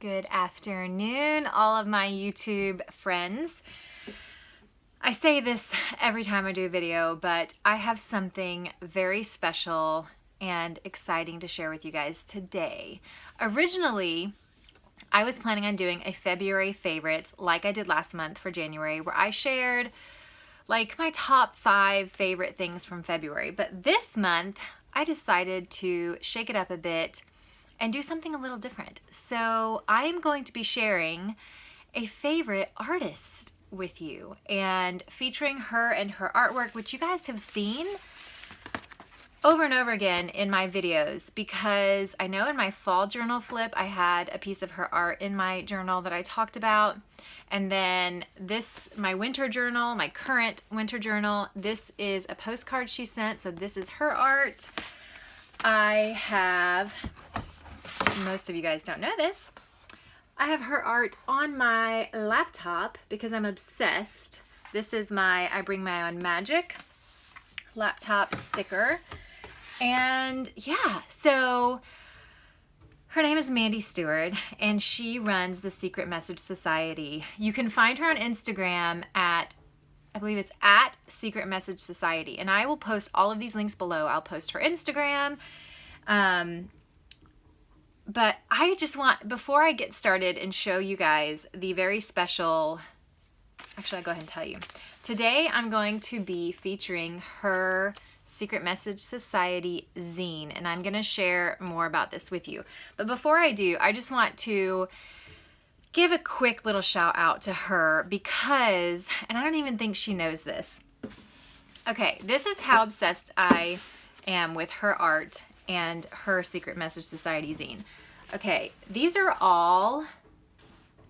Good afternoon, all of my YouTube friends. I say this every time I do a video, but I have something very special and exciting to share with you guys today. Originally, I was planning on doing a February favorites like I did last month for January, where I shared like my top 5 favorite things from February. But this month, I decided to shake it up a bit and do something a little different. So I am going to be sharing a favorite artist with you and featuring her and her artwork, which you guys have seen over and over again in my videos, because I know in my fall journal flip I had a piece of her art in my journal that I talked about, and then this, my winter journal, my current winter journal, this is a postcard she sent, so this is her art. I have, most of you guys don't know this, I have her art on my laptop because I'm obsessed. This is my I Bring My Own Magic laptop sticker. And yeah, so her name is Mandy Steward, and she runs the Secret Message Society. You can find her on Instagram at, I believe it's at Secret Message Society. And I will post all of these links below. I'll post her Instagram. But I just want, before I get started and show you guys the very special, actually I'll go ahead and tell you. Today I'm going to be featuring her Secret Message Society zine, and I'm going to share more about this with you. But before I do, I just want to give a quick little shout out to her because, and I don't even think she knows this. Okay, this is how obsessed I am with her art and her Secret Message Society zine. Okay, these are all,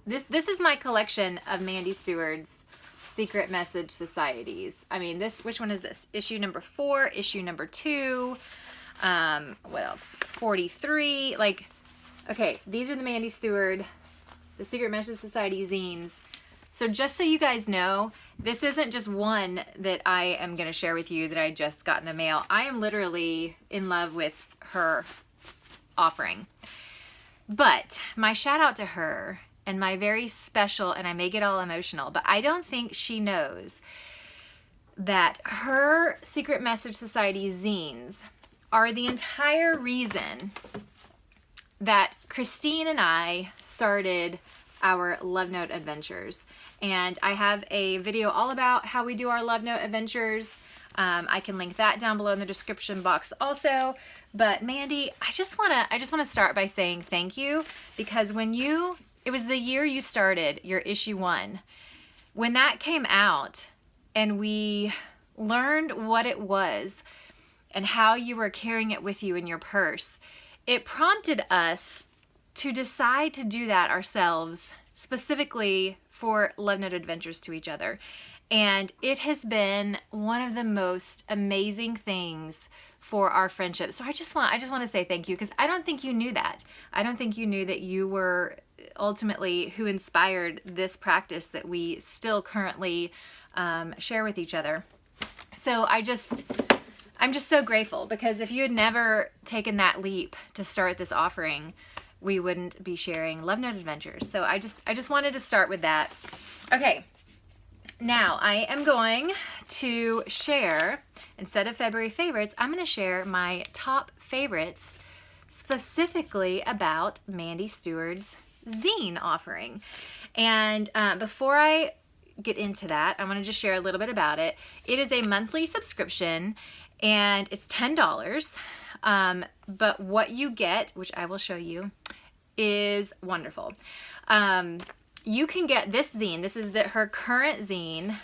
this is my collection of Mandy Steward's Secret Message Societies. I mean, this, which one is this? Issue number 4, issue number 2, what else? 43, like, okay, these are the Mandy Steward, the Secret Message Society zines. So just so you guys know, this isn't just one that I am going to share with you that I just got in the mail. I am literally in love with her offering. But my shout out to her and my very special, and I may get all emotional, but I don't think she knows that her Secret Message Society zines are the entire reason that Christine and I started our Love Note adventures. And I have a video all about how we do our Love Note adventures. I can link that down below in the description box also. But Mandy, I just wanna start by saying thank you, because when it was the year you started your issue 1, when that came out and we learned what it was and how you were carrying it with you in your purse, it prompted us to decide to do that ourselves, specifically for Love Note adventures to each other. And it has been one of the most amazing things for our friendship. So I just want to say thank you, because I don't think you knew that. I don't think you knew that you were ultimately who inspired this practice that we still currently share with each other. So I'm just so grateful, because if you had never taken that leap to start this offering, we wouldn't be sharing Love Note adventures. So I just wanted to start with that. Okay. Now I am going to share, instead of February favorites, I'm going to share my top favorites specifically about Mandy Steward's zine offering. And before I get into that, I want to just share a little bit about it. It is a monthly subscription and it's $10. But what you get, which I will show you, is wonderful. You can get this zine. This is her current zine,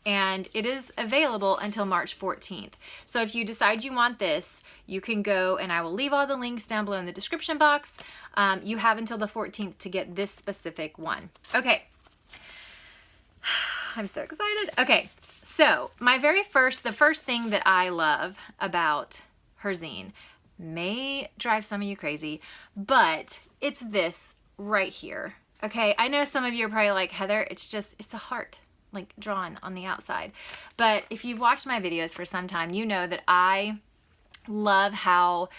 and it is available until March 14th. So if you decide you want this, you can go, and I will leave all the links down below in the description box. You have until the 14th to get this specific one. Okay. I'm so excited. Okay. So the first thing that I love about her zine may drive some of you crazy, but it's this right here. Okay, I know some of you are probably like, Heather, it's a heart, like drawn on the outside. But if you've watched my videos for some time, you know that I love how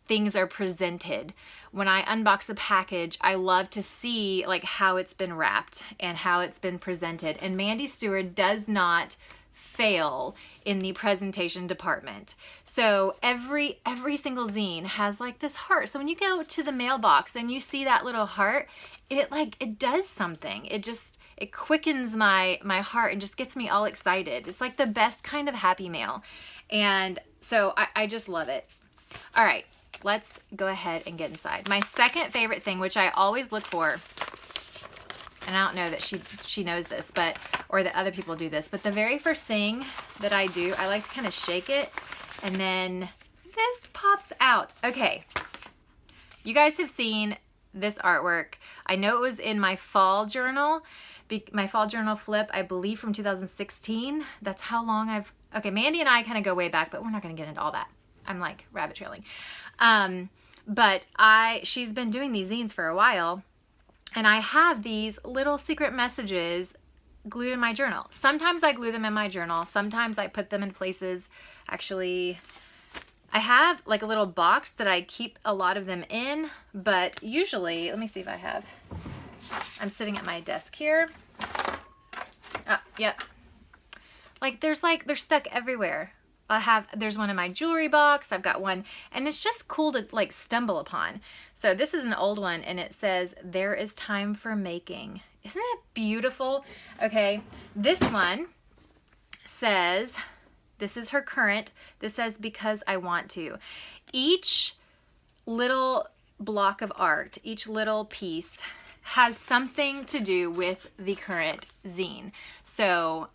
things are presented when I unbox a package, I love to see like how it's been wrapped and how it's been presented. And Mandy Steward does not fail in the presentation department. So every single zine has like this heart. So when you go to the mailbox and you see that little heart, it does something. It quickens my heart and just gets me all excited. It's like the best kind of happy mail. And so I just love it. All right, let's go ahead and get inside. My second favorite thing, which I always look for, and I don't know that she knows this, but, or that other people do this, but the very first thing that I do, I like to kind of shake it, and then this pops out. Okay, you guys have seen this artwork. I know it was in my fall journal, my fall journal flip, I believe from 2016. That's how long okay, Mandy and I kind of go way back, but we're not gonna get into all that. I'm like rabbit trailing. But she's been doing these zines for a while, and I have these little secret messages glued in my journal. Sometimes I glue them in my journal. Sometimes I put them in places. Actually, I have like a little box that I keep a lot of them in, but usually, let me see if I have. I'm sitting at my desk here. Yep. Like they're stuck everywhere. There's one in my jewelry box. I've got one, and it's just cool to like stumble upon. So this is an old one, and it says, "There is time for making." Isn't it beautiful? Okay, this one says, this is her current. This says, "Because I want to." Each little block of art, each little piece has something to do with the current zine. So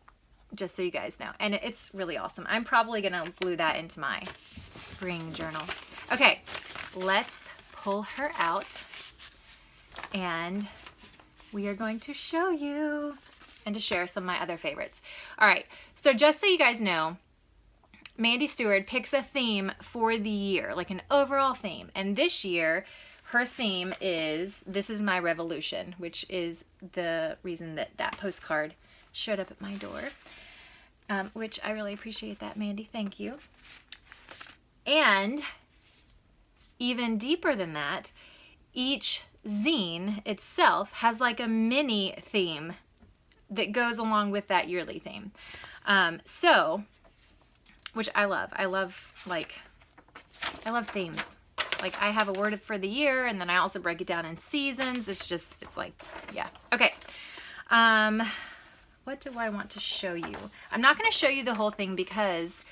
just so you guys know, and it's really awesome. I'm probably gonna glue that into my spring journal. Okay, let's pull her out, and we are going to show you and to share some of my other favorites. All right, so just so you guys know, Mandy Steward picks a theme for the year, like an overall theme, and this year her theme is "This Is My Revolution," which is the reason that postcard showed up at my door, which I really appreciate that, Mandy. Thank you. And even deeper than that, each zine itself has like a mini theme that goes along with that yearly theme. Which I love. I love themes. Like I have a word for the year, and then I also break it down in seasons. It's like, yeah. Okay. What do I want to show you? I'm not going to show you the whole thing because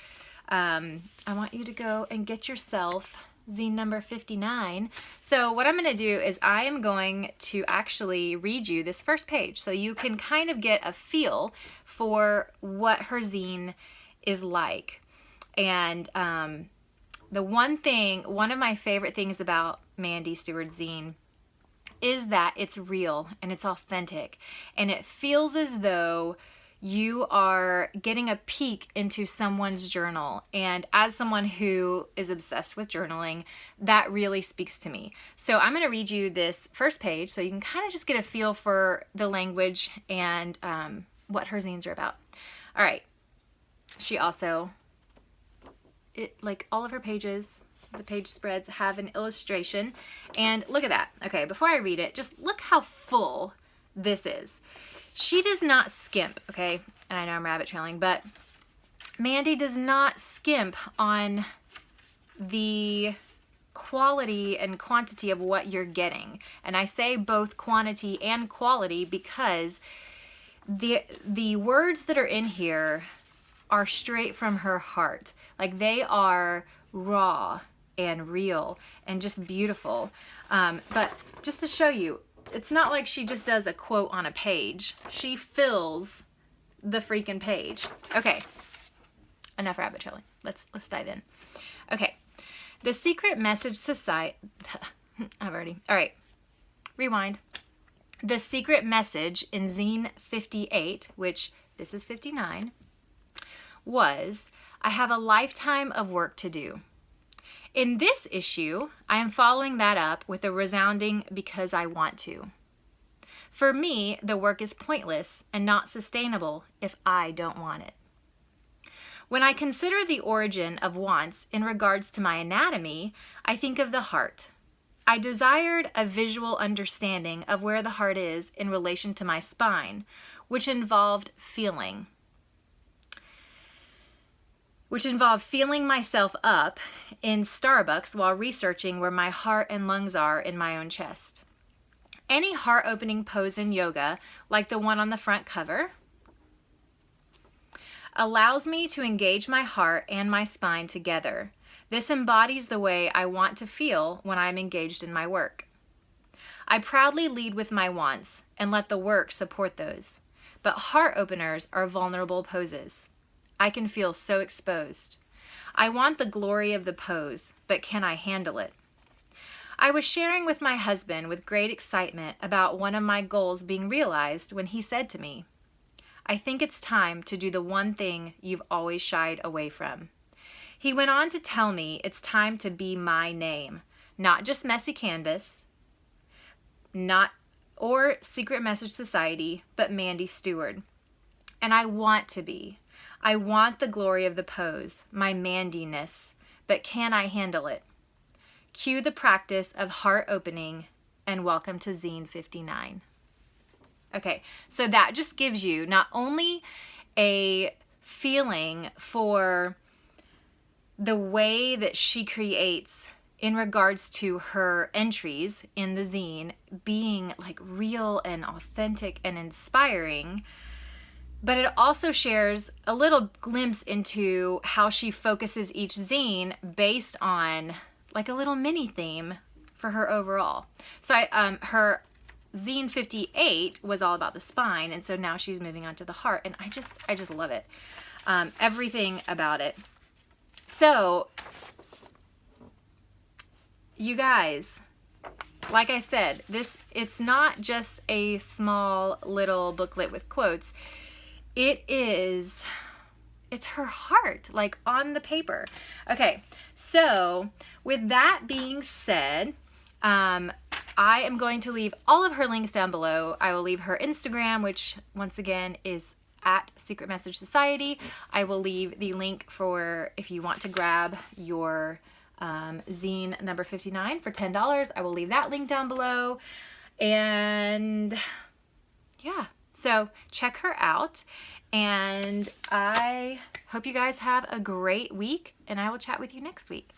I want you to go and get yourself zine number 59. So what I'm going to do is I am going to actually read you this first page so you can kind of get a feel for what her zine is like. And one of my favorite things about Mandy Steward zine is that it's real and it's authentic, and it feels as though you are getting a peek into someone's journal. And as someone who is obsessed with journaling, that really speaks to me. So I'm going to read you this first page so you can kind of just get a feel for the language and what her zines are about. All right. She also, like all of her pages, the page spreads have an illustration, and look at that. Okay, before I read it, just look how full this is. She does not skimp, okay? And I know I'm rabbit trailing, but Mandy does not skimp on the quality and quantity of what you're getting. And I say both quantity and quality because the words that are in here are straight from her heart. Like they are raw and real and just beautiful. But just to show you, it's not like she just does a quote on a page. She fills the freaking page. Okay, enough rabbit trailing. Let's dive in. Okay, the Secret Message Society. All right, rewind. The secret message in zine 58, which this is 59, was, "I have a lifetime of work to do." In this issue, I am following that up with a resounding "because I want to." For me, the work is pointless and not sustainable if I don't want it. When I consider the origin of wants in regards to my anatomy, I think of the heart. I desired a visual understanding of where the heart is in relation to my spine, which involved feeling myself up in Starbucks while researching where my heart and lungs are in my own chest. Any heart-opening pose in yoga, like the one on the front cover, allows me to engage my heart and my spine together. This embodies the way I want to feel when I'm engaged in my work. I proudly lead with my wants and let the work support those. But heart openers are vulnerable poses. I can feel so exposed. I want the glory of the pose, but can I handle it? I was sharing with my husband with great excitement about one of my goals being realized when he said to me, I think it's time to do the one thing you've always shied away from. He went on to tell me it's time to be my name, not just Messy Canvas, or Secret Message Society, but Mandy Steward. And I want to be. I want the glory of the pose, my Mandiness, but can I handle it? Cue the practice of heart opening, and welcome to Zine 59. Okay, so that just gives you not only a feeling for the way that she creates in regards to her entries in the zine being like real and authentic and inspiring, but it also shares a little glimpse into how she focuses each zine based on like a little mini theme for her overall. So her zine 58 was all about the spine, and so now she's moving on to the heart, and I just love it. Everything about it. So, you guys, like I said, it's not just a small little booklet with quotes. It's her heart, like on the paper. Okay, so with that being said, I am going to leave all of her links down below. I will leave her Instagram, which once again is at Secret Message Society. I will leave the link for if you want to grab your zine number 59 for $10. I will leave that link down below. And yeah, so check her out. And I hope you guys have a great week, and I will chat with you next week.